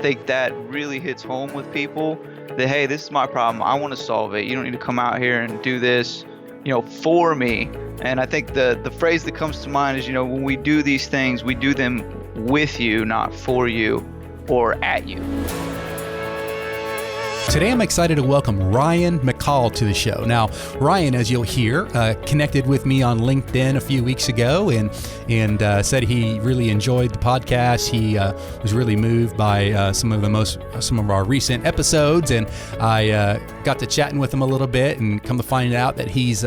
think that really hits home with people that, hey, this is my problem. I want to solve it. You don't need to come out here and do this, for me. And I think the phrase that comes to mind is, when we do these things, we do them with you, not for you or at you. Today, I'm excited to welcome Ryan McCall to the show. Now, Ryan, as you'll hear, connected with me on LinkedIn a few weeks ago and said he really enjoyed the podcast. He was really moved by some of our recent episodes, and I got to chatting with him a little bit, and come to find out that he's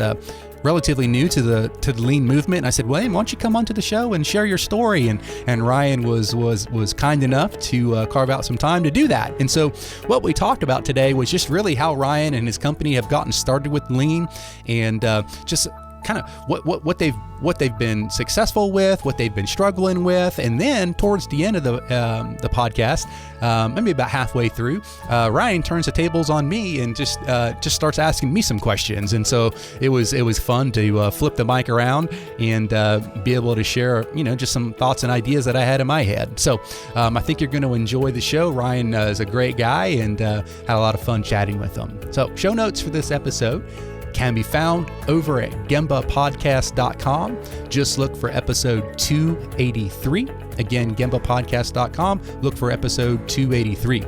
relatively new to the lean movement. And I said, well, why don't you come onto the show and share your story? And Ryan was kind enough to carve out some time to do that. And so what we talked about today was just really how Ryan and his company have gotten started with lean, and just kind of what they've been successful with, what they've been struggling with. And then towards the end of the podcast, maybe about halfway through, Ryan turns the tables on me and just starts asking me some questions. And so it was fun to flip the mic around and be able to share, just some thoughts and ideas that I had in my head. So I think you're going to enjoy the show. Ryan is a great guy, and had a lot of fun chatting with him. So show notes for this episode can be found over at gembapodcast.com. Just look for episode 283. Again, gembapodcast.com. Look for episode 283.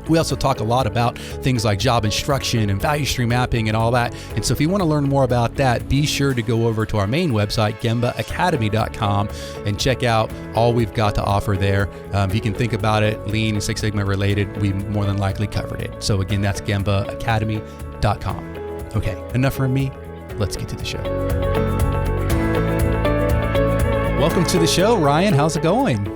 We also talk a lot about things like job instruction and value stream mapping and all that. And so if you want to learn more about that, be sure to go over to our main website, gembaacademy.com, and check out all we've got to offer there. If you can think about it, Lean and Six Sigma related, we more than likely covered it. So again, that's gembaacademy.com. Okay, enough from me. Let's get to the show. Welcome to the show, Ryan. How's it going?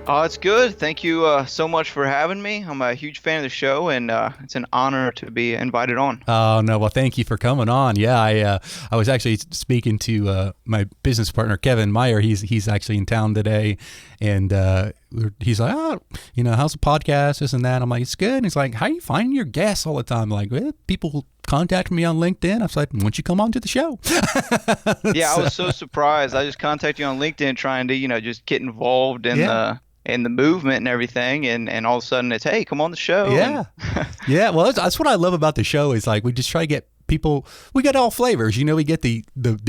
It's good. Thank you so much for having me. I'm a huge fan of the show, and it's an honor to be invited on. Oh, no. Well, thank you for coming on. Yeah, I was actually speaking to my business partner, Kevin Meyer. He's actually in town today, and he's like, how's the podcast, this and that? I'm like, it's good. And he's like, how are you finding your guests all the time? I'm like, well, people contact me on LinkedIn. I was like, why don't you come on to the show? Yeah, I was so surprised. I just contacted you on LinkedIn trying to, just get involved in the movement and everything, and all of a sudden it's, hey, come on the show. Yeah. Yeah. Well, that's what I love about the show, is like, we just try to get people, we get all flavors, we get the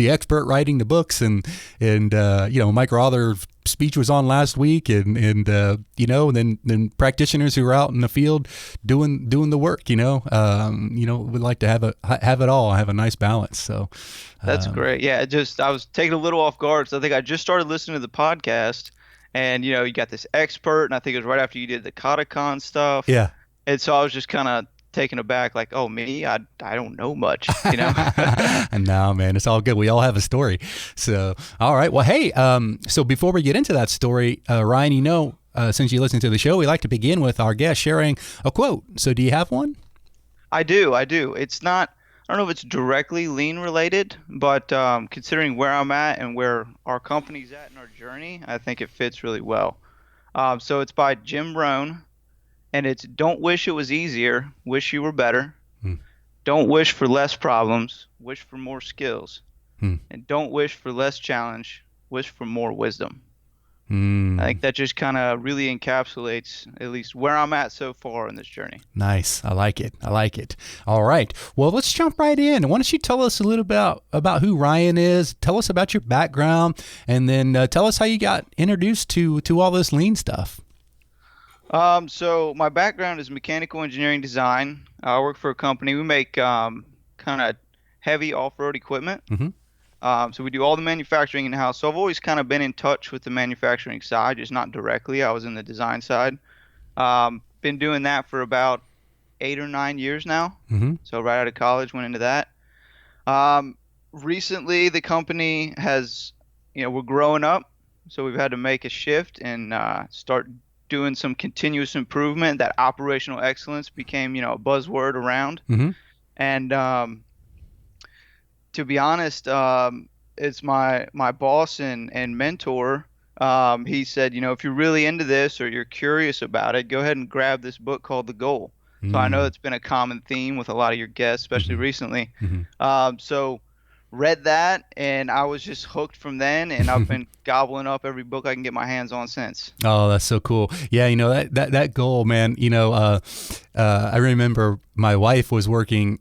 expert writing the books, and Mike Rother's speech was on last week, and then practitioners who are out in the field doing the work, we'd like to have it all, have a nice balance. So that's great. Yeah. I was taken a little off guard. So I think I just started listening to the podcast, and, you got this expert, and I think it was right after you did the Katacon stuff. Yeah. And so I was just kind of taken aback, like, oh, me? I don't know much, No, man, it's all good. We all have a story. So, all right. Well, hey, so before we get into that story, Ryan, since you listen to the show, we like to begin with our guest sharing a quote. So do you have one? I do. It's not, I don't know if it's directly lean related, but considering where I'm at and where our company's at in our journey, I think it fits really well. So it's by Jim Rohn, and it's, don't wish it was easier, wish you were better. Don't wish for less problems, wish for more skills. And don't wish for less challenge, wish for more wisdom. I think that just kind of really encapsulates at least where I'm at so far in this journey. Nice. I like it. All right. Well, let's jump right in. Why don't you tell us a little about who Ryan is, tell us about your background, and then tell us how you got introduced to all this lean stuff. So my background is mechanical engineering design. I work for a company. We make kind of heavy off-road equipment. So we do all the manufacturing in-house. So I've always kind of been in touch with the manufacturing side, just not directly. I was in the design side. Been doing that for about 8 or 9 years now. So right out of college, went into that. Recently, the company has, we're growing up. So we've had to make a shift and start doing some continuous improvement. That operational excellence became, a buzzword around. And to be honest, it's my boss and mentor. He said, if you're really into this or you're curious about it, go ahead and grab this book called The Goal. So I know it's been a common theme with a lot of your guests, especially recently. So read that, and I was just hooked from then, and I've been gobbling up every book I can get my hands on since. Oh, that's so cool. Yeah, that goal, man, I remember my wife was working,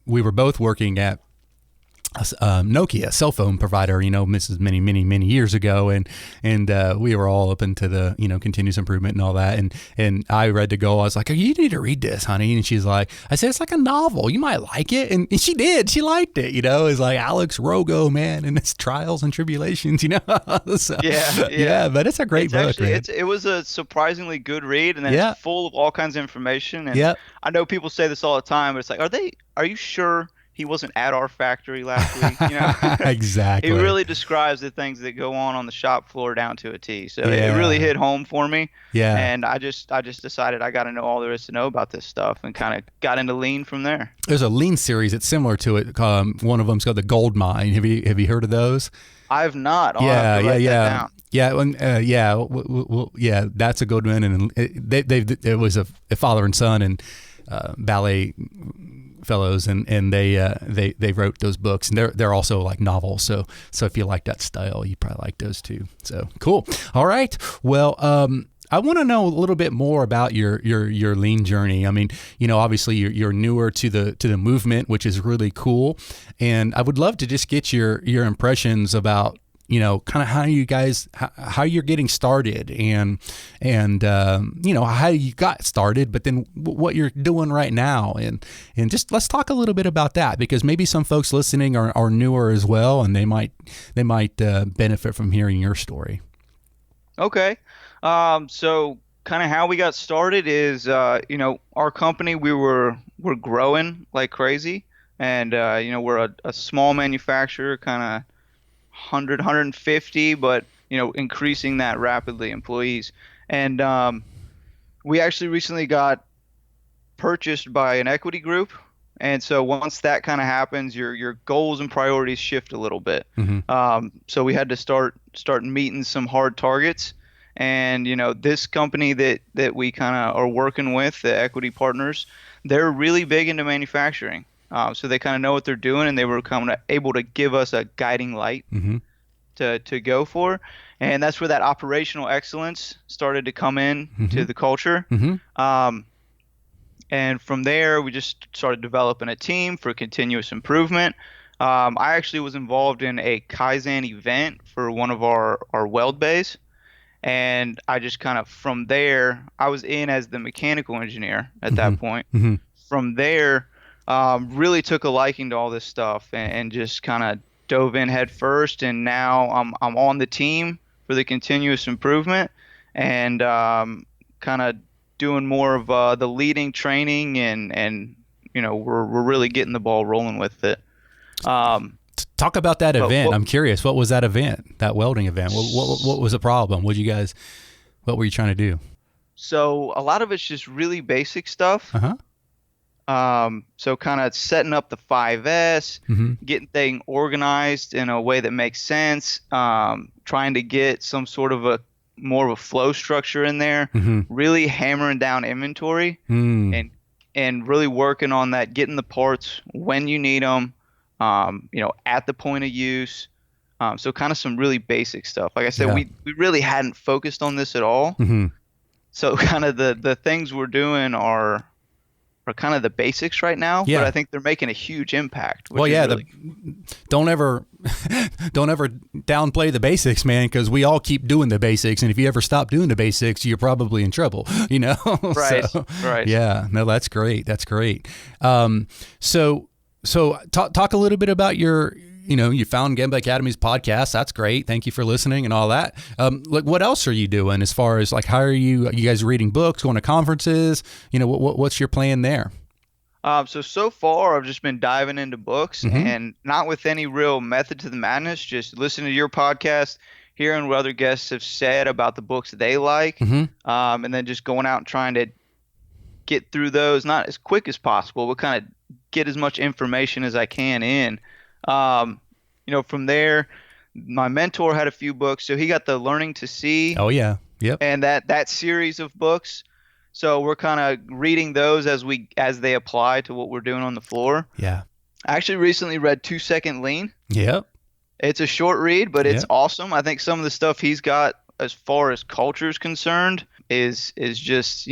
we were both working at Nokia cell phone provider, this is many, many, many years ago. And we were all up into the, continuous improvement and all that. And I read the goal. I was like, oh, you need to read this, honey. And she's like, I said, it's like a novel. You might like it. And she did. She liked it. It's like Alex Rogo, man, and its trials and tribulations, So, Yeah. but it's a great book, Actually, man. it was a surprisingly good read, and then Yeah. it's full of all kinds of information. And Yep. I know people say this all the time, but it's like, are you sure he wasn't at our factory last week? He Exactly. really describes the things that go on the shop floor down to a T. So it really Yeah. hit home for me. Yeah. And I just decided I got to know all there is to know about this stuff, and kind of got into lean from there. There's a lean series that's similar to it. One of them's called the Gold Mine. Have you heard of those? I've not. I'll Yeah, have to yeah, write that yeah, down. yeah. Yeah, yeah. That's a good one. And it was a father and son and ballet fellows, and they wrote those books, and they're also like novels. So if you like that style, you probably like those too. So cool. All right. Well, I want to know a little bit more about your lean journey. I mean, obviously you're newer to the movement, which is really cool, and I would love to just get your impressions about kind of how you guys how you're getting started, and how you got started, but then what you're doing right now, and just let's talk a little bit about that, because maybe some folks listening are newer as well, and they might benefit from hearing your story. Okay. So kind of how we got started is, our company, we're growing like crazy, and we're a small manufacturer, kind of 100, but increasing that rapidly, employees. And we actually recently got purchased by an equity group. And so once that kind of happens, your goals and priorities shift a little bit. Mm-hmm. So we had to start meeting some hard targets. And this company that we kind of are working with, the equity partners, they're really big into manufacturing. So they kind of know what they're doing, and they were kind of able to give us a guiding light Mm-hmm. to go for. And that's where that operational excellence started to come in Mm-hmm. to the culture. Mm-hmm. And from there, we just started developing a team for continuous improvement. I actually was involved in a Kaizen event for one of our weld bays. And I just kind of, from there, I was in as the mechanical engineer at Mm-hmm. that point. Mm-hmm. From there, really took a liking to all this stuff, and just kind of dove in head first. And now I'm on the team for the continuous improvement, and kind of doing more of the leading training, and we're really getting the ball rolling with it. Talk about that But event. what I'm curious. What was that event? That welding event? What was the problem? What were you trying to do? So a lot of it's just really basic stuff. Uh huh. So kind of setting up the 5S, Mm-hmm. getting things organized in a way that makes sense, trying to get some sort of more of a flow structure in there, Mm-hmm. really hammering down inventory, Mm. and really working on that, getting the parts when you need them, at the point of use. So kind of some really basic stuff. Like I said, Yeah. we really hadn't focused on this at all. Mm-hmm. So kind of the things we're doing are kind of the basics right now, Yeah. but I think they're making a huge impact, which Well, is yeah. really Don't ever downplay the basics, man, because we all keep doing the basics, and if you ever stop doing the basics, you're probably in trouble. right, So, right. yeah. No, that's great. That's great. So talk a little bit about you found Gemba Academy's podcast. That's great. Thank you for listening and all that. Like, what else are you doing as far as, like, how are you guys reading books, going to conferences? What's your plan there? So far I've just been diving into books, Mm-hmm. and not with any real method to the madness, just listening to your podcast, hearing what other guests have said about the books they like, Mm-hmm. and then just going out and trying to get through those, not as quick as possible, but kind of get as much information as I can in. From there, my mentor had a few books, so he got the Learning to See Oh, yeah. Yep. and that series of books. So we're kind of reading those as they apply to what we're doing on the floor. Yeah. I actually recently read 2 Second Lean. Yep. It's a short read, but it's Yep. awesome. I think some of the stuff he's got as far as culture is concerned is just,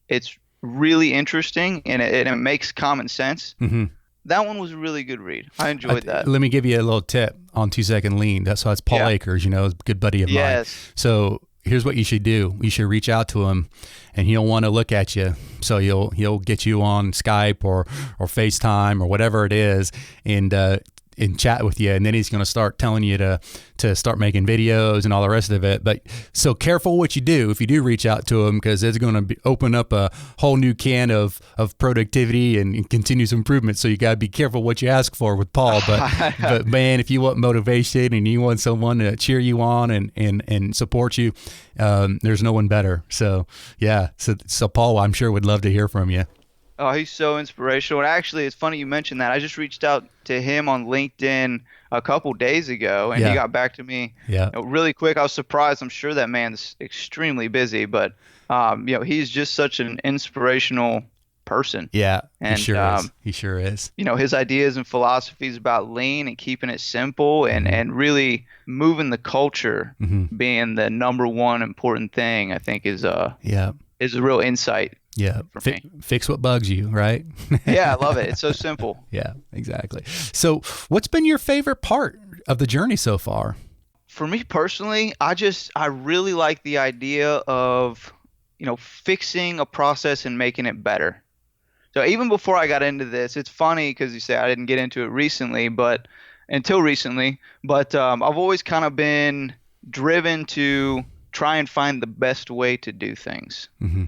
it's really interesting and it makes common sense. hmm That one was a really good read. I enjoyed that. Let me give you a little tip on 2 Second Lean. That's Paul Yeah. Akers, a good buddy of mine. Yes. So here's what you should do. You should reach out to him, and he'll want to look at you. So he'll get you on Skype or FaceTime or whatever it is, and chat with you, and then he's going to start telling you to start making videos and all the rest of it. But so careful what you do if you do reach out to him, because it's going to open up a whole new can of productivity and continuous improvement. So you got to be careful what you ask for with Paul. But man, if you want motivation and you want someone to cheer you on and support you, there's no one better. So yeah, so Paul, I'm sure would love to hear from you. Oh, he's so inspirational. And actually, it's funny you mentioned that. I just reached out to him on LinkedIn a couple days ago, and he Yeah. got back to me Yeah. really quick. I was surprised. I'm sure that man's extremely busy, but he's just such an inspirational person. Yeah. He And sure is. He sure is. his ideas and philosophies about lean and keeping it simple and really moving the culture being the number one important thing, I think Yeah. is a real insight Yeah. for me. Fix what bugs you, right? Yeah, I love it. It's so simple. Yeah, exactly. So, what's been your favorite part of the journey so far? For me personally, I really like the idea of, fixing a process and making it better. So even before I got into this, it's funny because you say I didn't get into it recently, but until recently, but I've always kind of been driven to try and find the best way to do things. hmm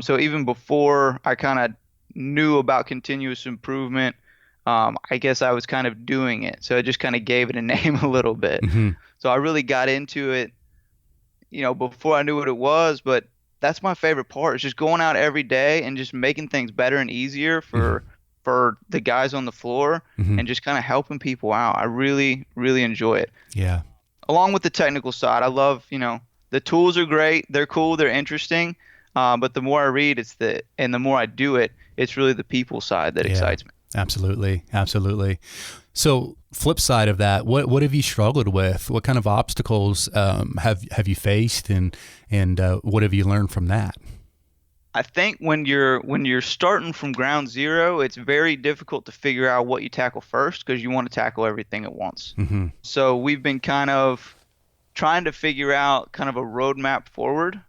So even before I kind of knew about continuous improvement, I guess I was kind of doing it. So I just kind of gave it a name a little bit. hmm So I really got into it, before I knew what it was. But that's my favorite part. It's just going out every day and just making things better and easier for the guys on the floor hmm and just kind of helping people out. I really, really enjoy it. Yeah. Along with the technical side, I love, the tools are great. They're cool. They're interesting. But the more I read, and the more I do it, it's really the people side that Yeah. excites me. Absolutely. Absolutely. So, flip side of that, what have you struggled with? What kind of obstacles have you faced, and what have you learned from that? I think when you're starting from ground zero, it's very difficult to figure out what you tackle first because you want to tackle everything at once. hmm So we've been kind of trying to figure out kind of a roadmap forward,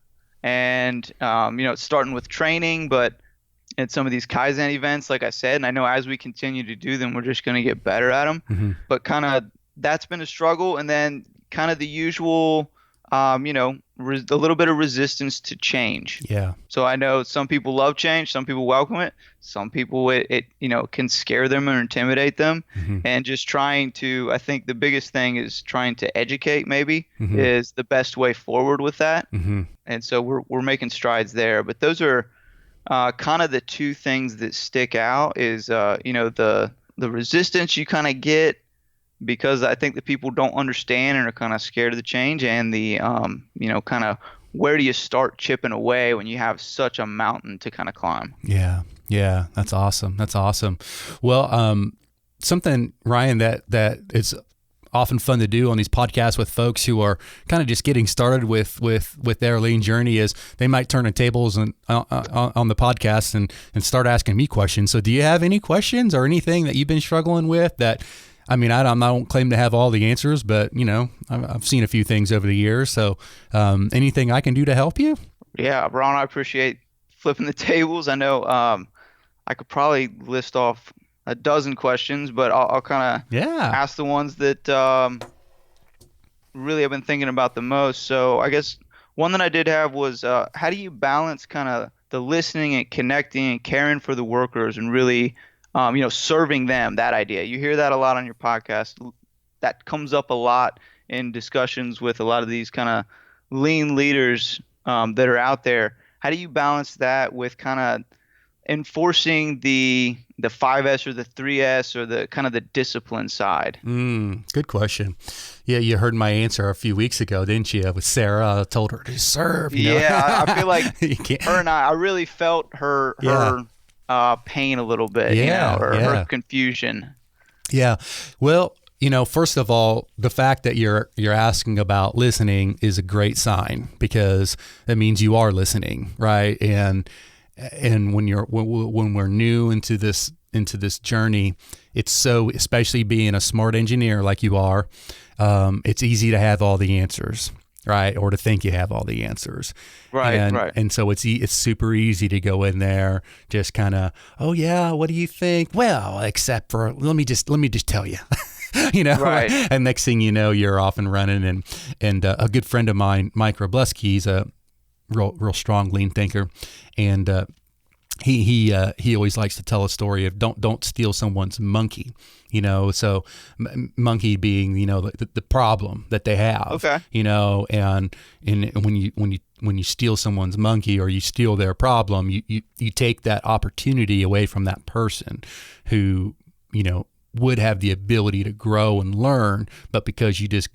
and it's starting with training, but at some of these Kaizen events, like I said, and I know as we continue to do them, we're just going to get better at them. hmm But kind of that's been a struggle, and then kind of the usual, a little bit of resistance to change. Yeah. So I know some people love change, some people welcome it, some people it can scare them or intimidate them, hmm and just trying to, I think the biggest thing is trying to educate maybe hmm is the best way forward with that. hmm And so we're making strides there, but those are kind of the two things that stick out is the resistance you kind of get because I think that people don't understand and are kind of scared of the change, and the kind of where do you start chipping away when you have such a mountain to kind of climb. Yeah. Yeah. That's awesome. That's awesome. Well, something, Ryan, that is often fun to do on these podcasts with folks who are kind of just getting started with their lean journey is they might turn the tables and on the podcast and start asking me questions. So do you have any questions or anything that you've been struggling with that, I mean, I don't claim to have all the answers, but I've seen a few things over the years. So anything I can do to help you? Yeah, Ron, I appreciate flipping the tables. I know I could probably list off a dozen questions, but I'll kind of Yeah. ask the ones that really I've been thinking about the most. So I guess one that I did have was how do you balance kind of the listening and connecting and caring for the workers and really, serving them, that idea. You hear that a lot on your podcast. That comes up a lot in discussions with a lot of these kind of lean leaders that are out there. How do you balance that with kind of enforcing the 5S or the 3S or the kind of the discipline side? Good question. Yeah, you heard my answer a few weeks ago, didn't you? With Sarah, I told her to serve. Yeah, I feel like You can't- her and I really felt her Yeah. pain a little bit, Yeah, or her yeah. confusion. Yeah. Well, first of all, the fact that you're asking about listening is a great sign because that means you are listening, right? And when we're new into this journey, it's so, especially being a smart engineer like you are, it's easy to have all the answers, right? Or to think you have all the answers. Right, And right, and so it's super easy to go in there, just kind of, oh yeah, what do you think? Well, except for let me just tell you. right. And next thing you know, you're off and running. And a good friend of mine, Mike Robleski, he's a real strong lean thinker, and he always likes to tell a story of don't steal someone's monkey, so monkey being the problem that they have, Okay. and when you steal someone's monkey or you steal their problem, you take that opportunity away from that person who would have the ability to grow and learn, but because you just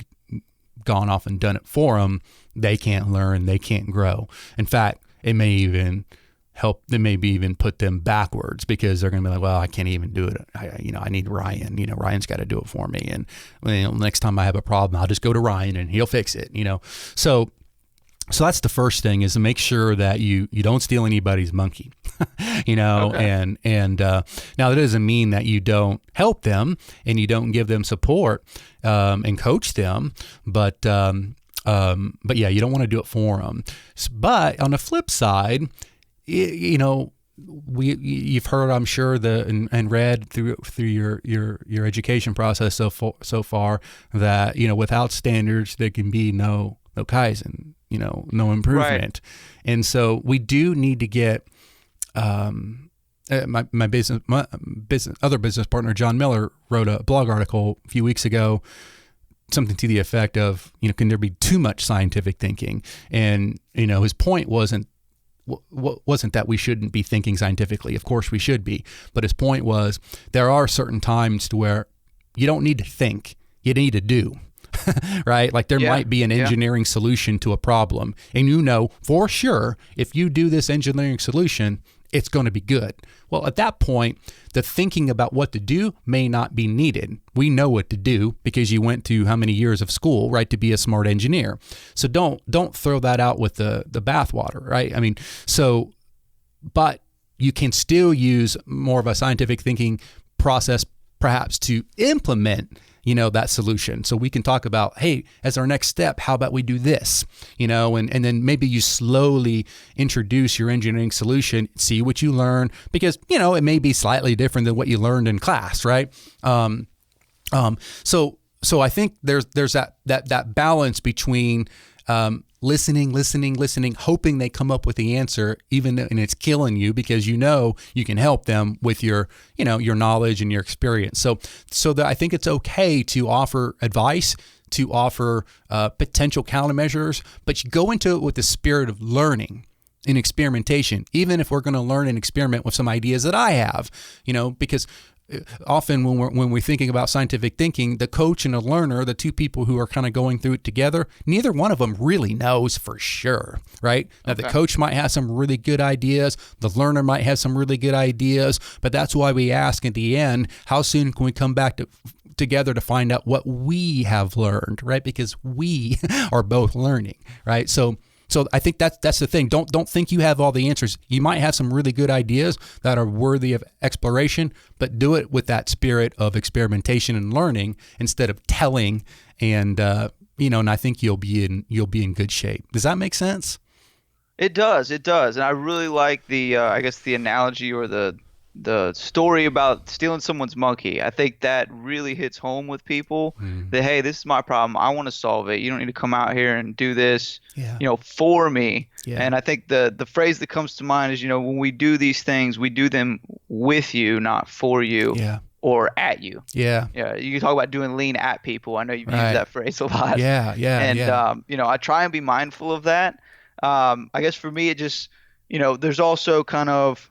gone off and done it for them, they can't learn, they can't grow. In fact, it may even help, they maybe even put them backwards because they're going to be like, well, I can't even do it. I need Ryan, Ryan's got to do it for me. And next time I have a problem, I'll just go to Ryan and he'll fix it, So that's the first thing, is to make sure that you don't steal anybody's monkey, Okay. and now that doesn't mean that you don't help them and you don't give them support, and coach them, but yeah, you don't want to do it for them. But on the flip side, you've heard, I'm sure, and read through your education process so far that without standards there can be no Kaizen, no Right. improvement. And so we do need to get my other business partner John Miller wrote a blog article a few weeks ago, something to the effect of, can there be too much scientific thinking? And his point wasn't that we shouldn't be thinking scientifically. Of course we should be. But his point was there are certain times to where you don't need to think, you need to do. Right? Like there Yeah. might be an Yeah. engineering solution to a problem. And for sure, if you do this engineering solution, it's going to be good. Well, at that point, the thinking about what to do may not be needed. We know what to do because you went to how many years of school, right, to be a smart engineer. So don't throw that out with the bathwater, right? I mean, but you can still use more of a scientific thinking process perhaps to implement that solution. So we can talk about, hey, as our next step, how about we do this, and then maybe you slowly introduce your engineering solution, see what you learn, because, it may be slightly different than what you learned in class, right? So I think there's that balance between, listening, hoping they come up with the answer, and it's killing you because you can help them with your knowledge and your experience. So that I think it's okay to offer advice, to offer potential countermeasures, but you go into it with the spirit of learning and experimentation, even if we're going to learn and experiment with some ideas that I have, because often when we're thinking about scientific thinking, the coach and the learner, the two people who are kind of going through it together, neither one of them really knows for sure, right? Now, the Okay. coach might have some really good ideas, the learner might have some really good ideas, but that's why we ask at the end, how soon can we come back together to find out what we have learned, right? Because we are both learning, right? So I think that's the thing. Don't think you have all the answers. You might have some really good ideas that are worthy of exploration, but do it with that spirit of experimentation and learning instead of telling. And and I think you'll be in good shape. Does that make sense? It does. It does. And I really like I guess the analogy or the story about stealing someone's monkey. I think that really hits home with people Mm. that, hey, this is my problem. I want to solve it. You don't need to come out here and do this, Yeah. for me. Yeah. And I think the phrase that comes to mind is, when we do these things, we do them with you, not for you Yeah. or at you. Yeah. Yeah, you talk about doing lean at people. I know you've used Right. that phrase a lot. Yeah. Yeah. And Yeah. I try and be mindful of that. I guess for me, it just, there's also kind of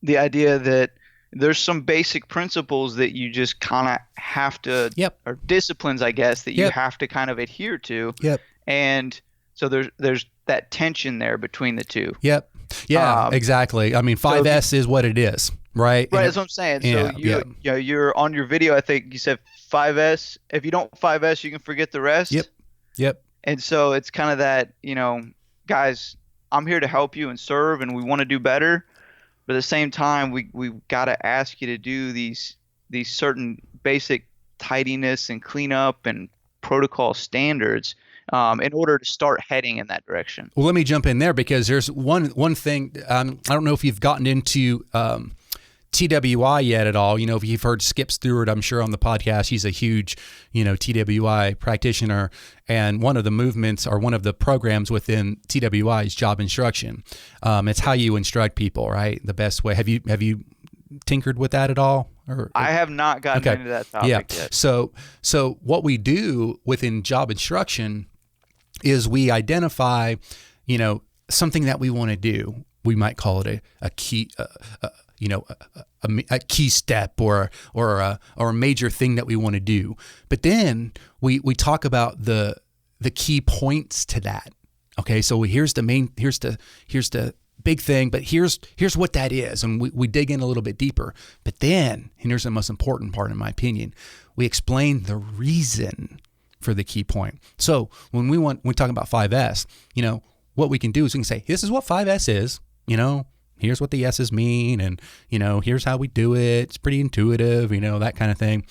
the idea that there's some basic principles that you just kind of have to, Yep. or disciplines, I guess, that you Yep. have to kind of adhere to. Yep. And so there's that tension there between the two. Yep. Yeah, exactly. I mean, So if you, 5S is what it is, right? right, that's what I'm saying. So Yeah, yeah, you're on your video. I think you said 5S. If you don't 5S, you can forget the yep, rest. yep. And so it's kind of that, guys, I'm here to help you and serve, and we want to do better. But at the same time, we got to ask you to do these certain basic tidiness and cleanup and protocol standards in order to start heading in that direction. Well, let me jump in there because there's one thing. I don't know if you've gotten into TWI yet at all. If you've heard Skip Stewart, I'm sure on the podcast, he's a huge, TWI practitioner. And one of the movements or one of the programs within TWI is job instruction. It's how you instruct people, right? The best way. Have you tinkered with that at all? I have not gotten Okay. into that topic Yeah. yet. So what we do within job instruction is we identify, something that we want to do. We might call it a key, a key step or a major thing that we want to do. But then we talk about the key points to that. Okay, so here's the big thing, but here's what that is, and we dig in a little bit deeper. But then, and here's the most important part, in my opinion, we explain the reason for the key point. So when we talk about 5S, what we can do is we can say, this is what 5S is, here's what the S's mean, and, here's how we do it. It's pretty intuitive, that kind of thing.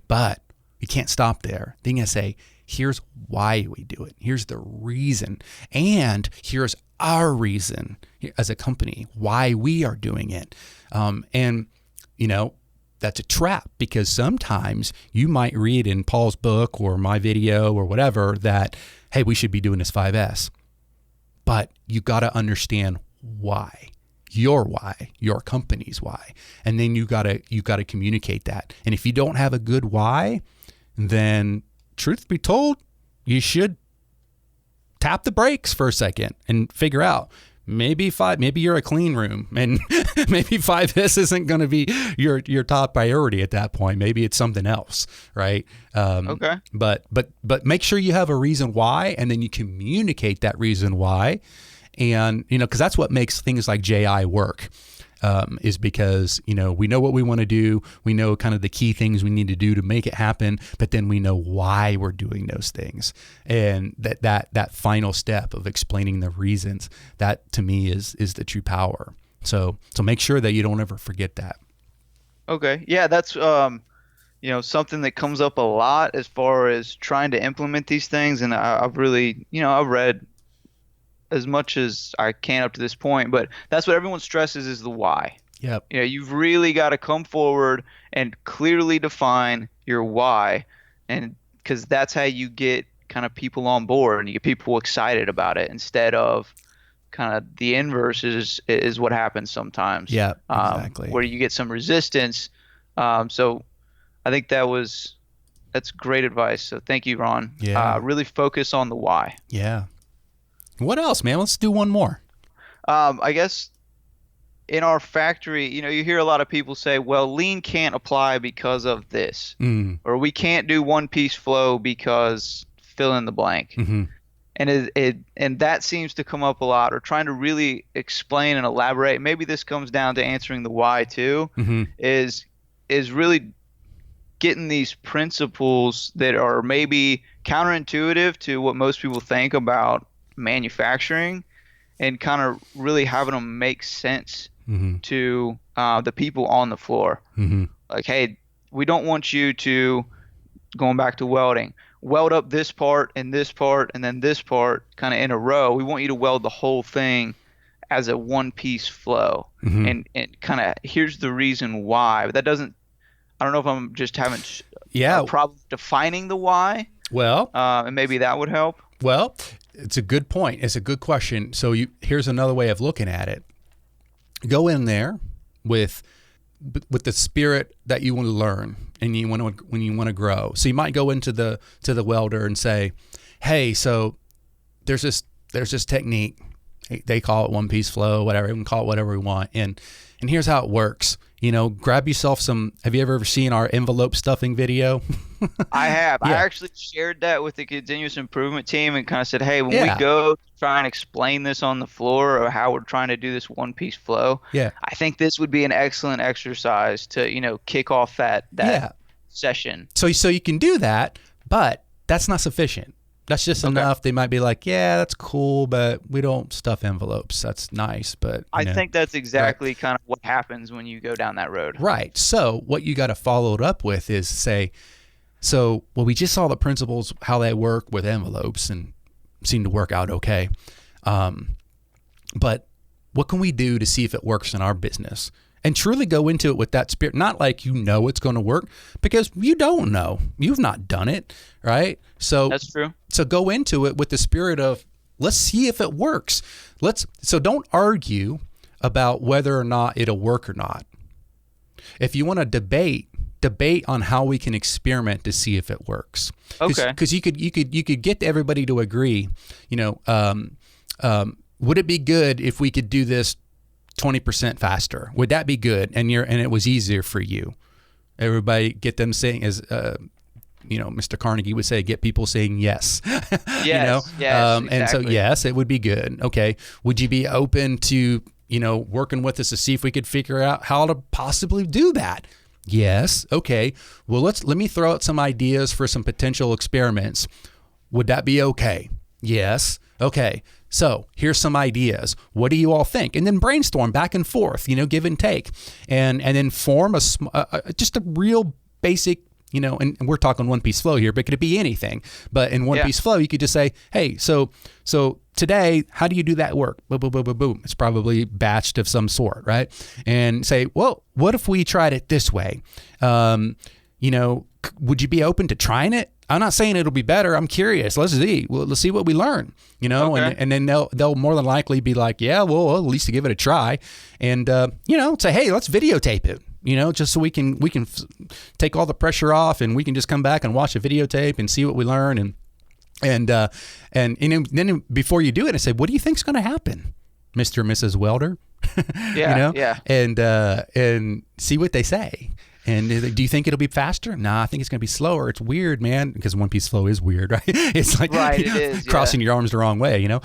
But you can't stop there. Then you say, here's why we do it. Here's the reason. And here's our reason as a company, why we are doing it. And that's a trap, because sometimes you might read in Paul's book or my video or whatever that, hey, we should be doing this 5S. But you got to understand why, your company's why. And then you got to communicate that. And if you don't have a good why, then truth be told, you should tap the brakes for a second and figure out, maybe you're a clean room, and maybe 5S isn't going to be your top priority at that point. Maybe it's something else, right? Okay. But make sure you have a reason why, and then you communicate that reason why, and because that's what makes things like JI work. Is because, we know what we want to do. We know kind of the key things we need to do to make it happen, but then we know why we're doing those things. And that final step of explaining the reasons, that to me is the true power. So make sure that you don't ever forget that. Okay. Yeah, that's something that comes up a lot as far as trying to implement these things. And I've really, I've read as much as I can up to this point, but that's what everyone stresses is the why. Yep. You've really got to come forward and clearly define your why, and because that's how you get kind of people on board and you get people excited about it, instead of kind of the inverse is what happens sometimes. Yeah, exactly. Where you get some resistance. So I think that's great advice. So thank you, Ron. Yeah. Really focus on the why. Yeah. What else, man? Let's do one more. I guess in our factory, you hear a lot of people say, well, lean can't apply because of this, or we can't do one piece flow because fill in the blank. Mm-hmm. And that seems to come up a lot, or trying to really explain and elaborate. Maybe this comes down to answering the why too, is really getting these principles that are maybe counterintuitive to what most people think about manufacturing, and kind of really having them make sense to the people on the floor. Like, hey, we don't want you to, going back to welding, weld up this part and then this part kind of in a row. We want you to weld the whole thing as a one piece flow, and kind of here's the reason why. But that doesn't, I don't know if I'm just having a problem defining the why. Well, and maybe that would help. Well, it's a good point. It's a good question. So here's another way of looking at it. Go in there with the spirit that you want to learn and when you want to grow. So you might go into the welder and say, "Hey, so there's this technique, They call it one piece flow, whatever. We can call it whatever we want. And here's how it works. Grab yourself some. Have you ever seen our envelope stuffing video? I have. I Yeah. actually shared that with the continuous improvement team and kind of said, hey, when we Yeah. go to try and explain this on the floor or how we're trying to do this one piece flow, Yeah. I think this would be an excellent exercise to, kick off that Yeah. session. So you can do that, but that's not sufficient. That's just enough. They might be like, yeah, that's cool, but we don't stuff envelopes. That's nice, but I think that's exactly kind of what happens when you go down that road. right. So what you got to follow it up with is say, we just saw the principles, how they work with envelopes and seem to work out okay. But what can we do to see if it works in our business? And truly go into it with that spirit, not like it's going to work, because you don't know. You've not done it, right? So that's true. So go into it with the spirit of, let's see if it works. So don't argue about whether or not it'll work or not. If you want to debate on how we can experiment to see if it works. Okay. Because you could get everybody to agree. Would it be good if we could do this 20% faster? Would that be good? And it was easier for you. Everybody get them saying, as Mr. Carnegie would say, get people saying yes. Yes. Yes. And so exactly. yes, it would be good. Okay. Would you be open to working with us to see if we could figure out how to possibly do that? Yes. Okay. Well, let me throw out some ideas for some potential experiments. Would that be okay? Yes. Okay. So here's some ideas. What do you all think? And then brainstorm back and forth, give and take, and then form just a real basic, and we're talking one piece flow here, but could it be anything? But in one piece flow, you could just say, hey, so today, how do you do that work? Boom, boom, boom, boom, boom. It's probably batched of some sort, right? And say, well, what if we tried it this way? Would you be open to trying it? I'm not saying it'll be better. I'm curious. Let's see. Well, let's see what we learn. Okay. And then they'll more than likely be like, yeah, well, at least to give it a try, and say, hey, let's videotape it. Just so we can take all the pressure off, and we can just come back and watch a videotape and see what we learn, and then before you do it, I say, what do you think's going to happen, Mr. and Mrs. Welder? Yeah. And see what they say. And do you think it'll be faster? Nah, I think it's going to be slower. It's weird, man, because one piece flow is weird, right? It's like Right, it is, crossing your arms the wrong way, and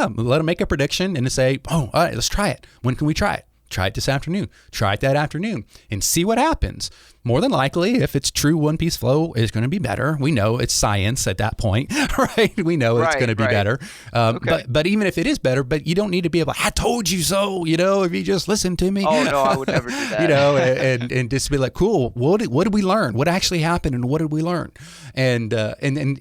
let them make a prediction and to say, oh, all right, let's try it. When can we try it? Try it this afternoon. Try it that afternoon and see what happens. More than likely, if it's true, one piece flow is going to be better. We know it's science at that point, right? We know it's going to be better. Okay. But even if it is better, but you don't need to be able, I told you so, if you just listen to me. Oh, no, I would never do that. and just be like, cool, what did we learn? What actually happened and what did we learn? And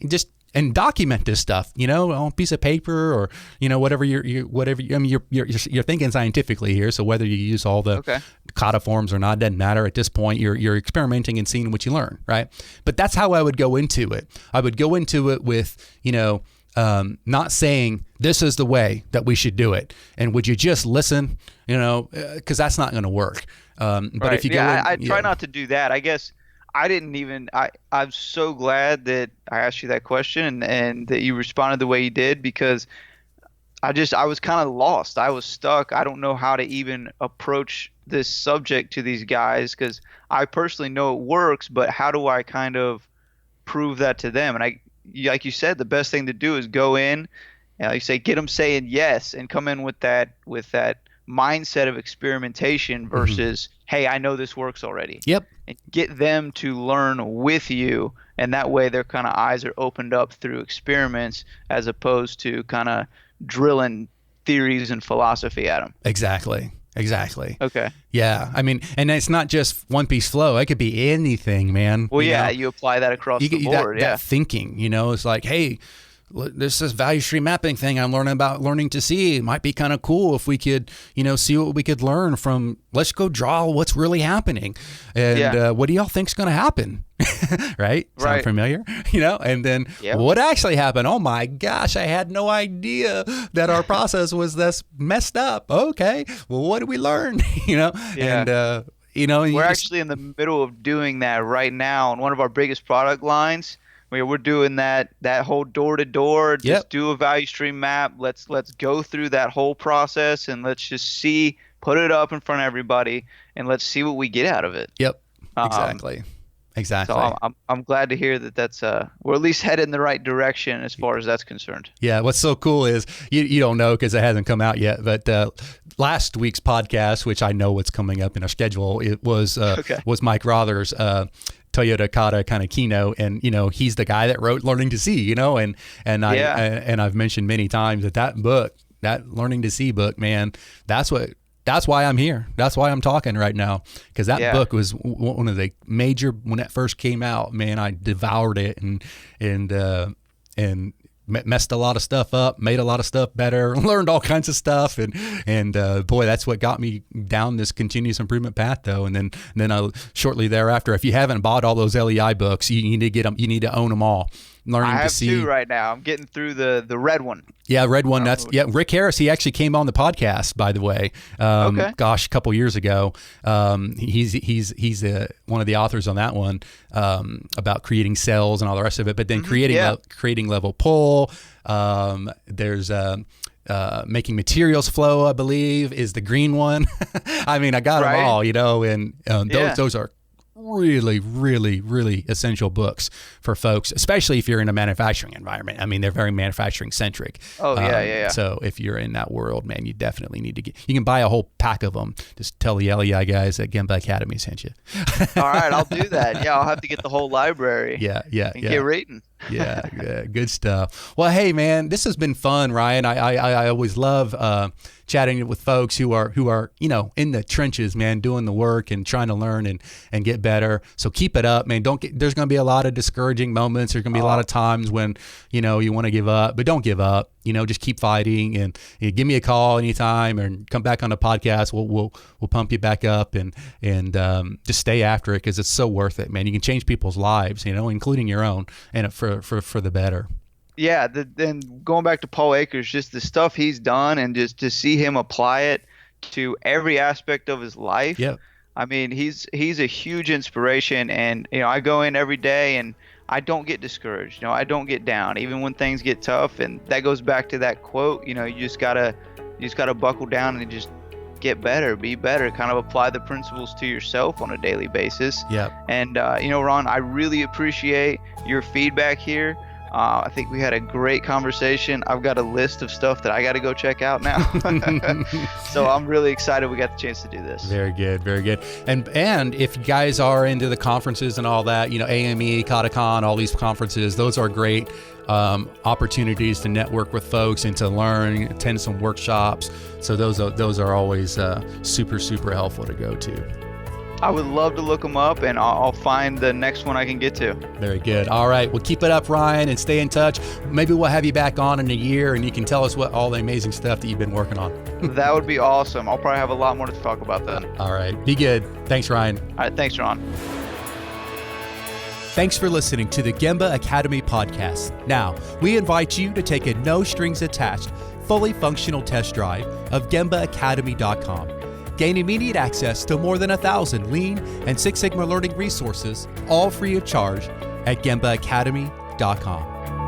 just document this stuff, on a piece of paper or, whatever you're thinking scientifically here. So whether you use all the codiforms or not, doesn't matter at this point. You're experimenting and seeing what you learn, right? But that's how I would go into it. I would go into it with, not saying this is the way that we should do it. And would you just listen, because that's not going to work. But if you I try not to do that. I guess I'm so glad that I asked you that question and that you responded the way you did, because I was kind of lost. I was stuck. I don't know how to even approach this subject to these guys, because I personally know it works, but how do I kind of prove that to them? And like you said, the best thing to do is go in and, like you say, get them saying yes, and come in with that mindset of experimentation versus, hey, I know this works already. Yep. And get them to learn with you, and that way their kind of eyes are opened up through experiments as opposed to kind of drilling theories and philosophy at them. Exactly. Okay. Yeah. I mean, and it's not just one piece flow. It could be anything, man. Well, you apply that across the board. That thinking, it's like, hey, this value stream mapping thing I'm learning to see. It might be kind of cool if we could, see what we could learn from, let's go draw what's really happening. And what do y'all think's going to happen? Right? Sound familiar? And then what actually happened? Oh my gosh, I had no idea that our process was this messed up. Okay. Well, what did we learn? And, we're actually in the middle of doing that right now. And one of our biggest product lines, we're doing that whole door to door, Yep. just do a value stream map. Let's go through that whole process and let's just see, put it up in front of everybody and let's see what we get out of it. Yep. Um, Exactly. so Exactly. I'm glad to hear that that's we're at least headed in the right direction as far as that's concerned. Yeah, what's so cool is you don't know because it hasn't come out yet, but last week's podcast, which I know what's coming up in our schedule, it was Okay. was Mike Rother's Toyota Kata kind of keynote, and he's the guy that wrote Learning to See, and Yeah. and I've mentioned many times that book, that Learning to See book, man, that's why I'm here. That's why I'm talking right now, because that Yeah. book was one of the major when it first came out. Man, I devoured it and messed a lot of stuff up, made a lot of stuff better, learned all kinds of stuff, and boy, that's what got me down this continuous improvement path, though. And then I shortly thereafter, if you haven't bought all those LEI books, you need to get them. You need to own them all. Learning I to have See. two right now. I'm getting through the red one. Yeah, red one. Rick Harris. He actually came on the podcast, by the way. Okay. Gosh, a couple years ago. He's one of the authors on that one about creating cells and all the rest of it. But then creating level pull. There's making materials flow, I believe, is the green one. I mean, I got them all, and those are really, really, really essential books for folks, especially if you're in a manufacturing environment. I mean, they're very manufacturing centric. Oh, yeah. So if you're in that world, man, you definitely need to you can buy a whole pack of them. Just tell the LEI guys at Gemba Academy sent you. All right, I'll do that. Yeah, I'll have to get the whole library. Yeah. And get reading. Yeah, good stuff. Well, hey, man, this has been fun, Ryan. I always love chatting with folks who are in the trenches, man, doing the work and trying to learn and get better. So keep it up, man. There's going to be a lot of discouraging moments. There's going to be a lot of times when you want to give up, but don't give up. Just keep fighting and give me a call anytime and come back on the podcast. We'll pump you back up and just stay after it because it's so worth it, man. You can change people's lives, including your own, and for the better. Yeah, then going back to Paul Akers, just the stuff he's done and just to see him apply it to every aspect of his life. Yep. I mean, he's a huge inspiration, and I go in every day and I don't get discouraged. I don't get down even when things get tough, and that goes back to that quote. You just gotta buckle down and just get better, be better, kind of apply the principles to yourself on a daily basis. Yeah. And Ron, I really appreciate your feedback here. I think we had a great conversation. I've got a list of stuff that I got to go check out now. So I'm really excited we got the chance to do this. Very good, very good. And if you guys are into the conferences and all that, AME, Katacon, all these conferences, those are great opportunities to network with folks and to learn, attend some workshops. So those are always super, super helpful to go to. I would love to look them up, and I'll find the next one I can get to. Very good. All right. Well, keep it up, Ryan, and stay in touch. Maybe we'll have you back on in a year, and you can tell us what all the amazing stuff that you've been working on. That would be awesome. I'll probably have a lot more to talk about then. All right. Be good. Thanks, Ryan. All right. Thanks, Ron. Thanks for listening to the Gemba Academy podcast. Now, we invite you to take a no-strings-attached, fully functional test drive of GembaAcademy.com. Gain immediate access to more than 1,000 Lean and Six Sigma learning resources, all free of charge, at GembaAcademy.com.